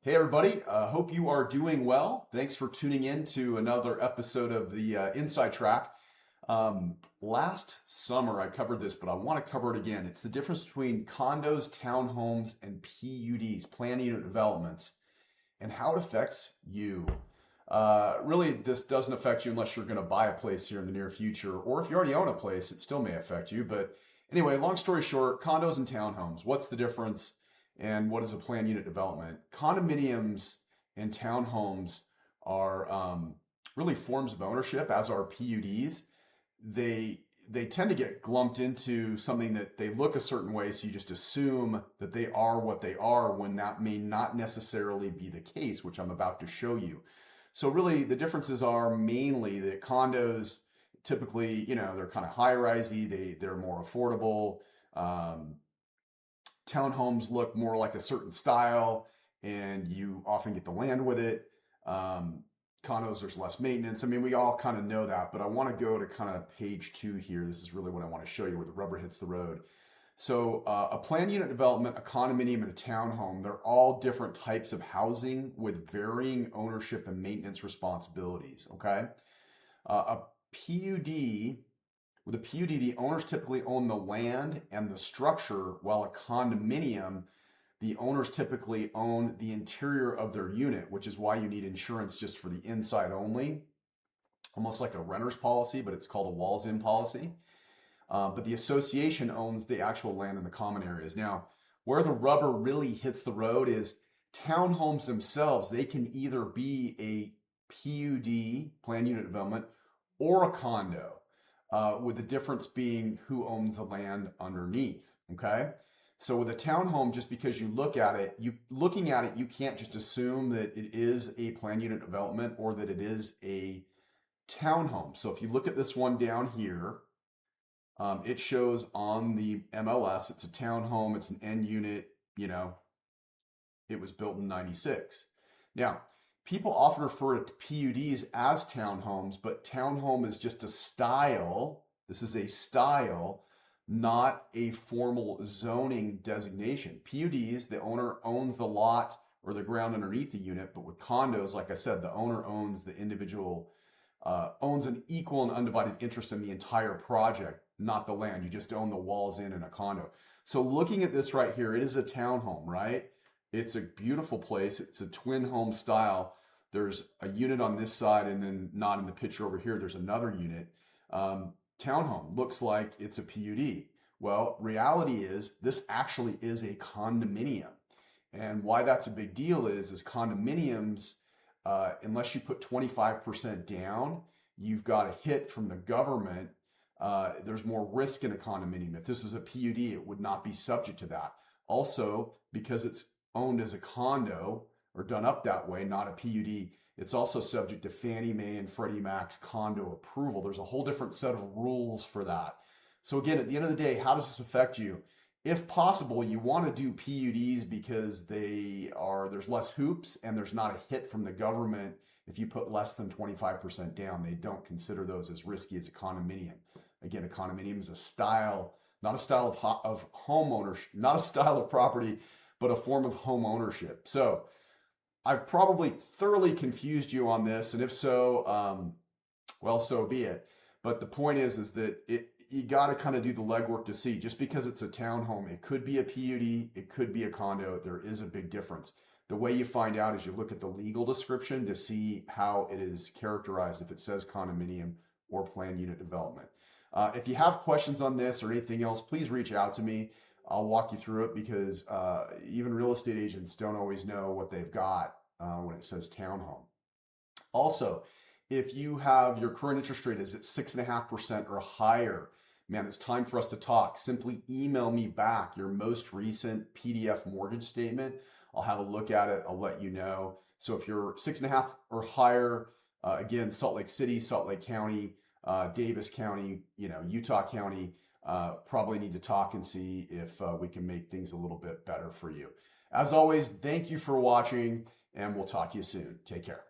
Hey everybody, hope you are doing well. Thanks for tuning in to another episode of the Inside Track. Last summer I covered this, but I want to cover it again. It's the difference between condos, townhomes, and PUDs, planned unit developments, and how it affects you. Really, this doesn't affect you unless you're going to buy a place here in the near future, or if you already own a place, it still may affect you. But anyway, long story short, condos and townhomes. What's the difference? And what is a planned unit development? Condominiums and townhomes are really forms of ownership, as are PUDs. They tend to get glumped into something that they look a certain way, so you just assume that they are what they are when that may not necessarily be the case, which I'm about to show you. So really, the differences are mainly that condos typically, they're kind of high-risey, they're more affordable. Um, Townhomes look more like a certain style, and you often get the land with it. Um, Condos, there's less maintenance. I mean, we all kind of know that, but I want to go to kind of page 2 here. This is really what I want to show you where the rubber hits the road. So a planned unit development, a condominium, and a townhome, they're all different types of housing with varying ownership and maintenance responsibilities, okay? A PUD, with a PUD, the owners typically own the land and the structure, while a condominium, the owners typically own the interior of their unit, which is why you need insurance just for the inside only, almost like a renter's policy, but it's called a walls-in policy. But the association owns the actual land in the common areas. Now, where the rubber really hits the road is townhomes themselves. They can either be a PUD, planned unit development, or a condo, with the difference being who owns the land underneath. Okay. So with a townhome, just because you look at it, you can't just assume that it is a planned unit development or that it is a townhome. So if you look at this one down here, it shows on the MLS, it's a townhome, it's an end unit, it was built in 96. Now, people often refer to PUDs as townhomes, but townhome is just a style. This is a style, not a formal zoning designation. PUDs, the owner owns the lot or the ground underneath the unit, but with condos, like I said, the owner owns the individual, owns an equal and undivided interest in the entire project, not the land. You just own the walls in a condo. So looking at this right here, it is a townhome, right? It's a beautiful place. It's a twin home style. There's a unit on this side, and then not in the picture over here, there's another unit. Townhome looks like it's a PUD. Well, reality is this actually is a condominium. And why that's a big deal is condominiums, unless you put 25% down, you've got a hit from the government. There's more risk in a condominium. If this was a PUD, it would not be subject to that. Also, because it's owned as a condo or done up that way, not a PUD, it's also subject to Fannie Mae and Freddie Mac's condo approval. There's a whole different set of rules for that. So again, at the end of the day, how does this affect you? If possible, you want to do PUDs because there's less hoops and there's not a hit from the government if you put less than 25% down. They don't consider those as risky as a condominium. Again, a condominium is a style, not a style of home ownership, not a style of property, but a form of home ownership. So I've probably thoroughly confused you on this, and if so, well, so be it. But the point is that you got to kind of do the legwork to see. Just because it's a townhome, it could be a PUD, it could be a condo. There is a big difference. The way you find out is you look at the legal description to see how it is characterized, if it says condominium or planned unit development. If you have questions on this or anything else, please reach out to me. I'll walk you through it because even real estate agents don't always know what they've got when it says townhome. Also, if you have your current interest rate is at 6.5% or higher, man, it's time for us to talk. Simply email me back your most recent PDF mortgage statement. I'll have a look at it. I'll let you know. So if you're 6.5 or higher, again, Salt Lake City, Salt Lake County, Davis County, Utah County, probably need to talk and see if we can make things a little bit better for you. As always, thank you for watching, and we'll talk to you soon. Take care.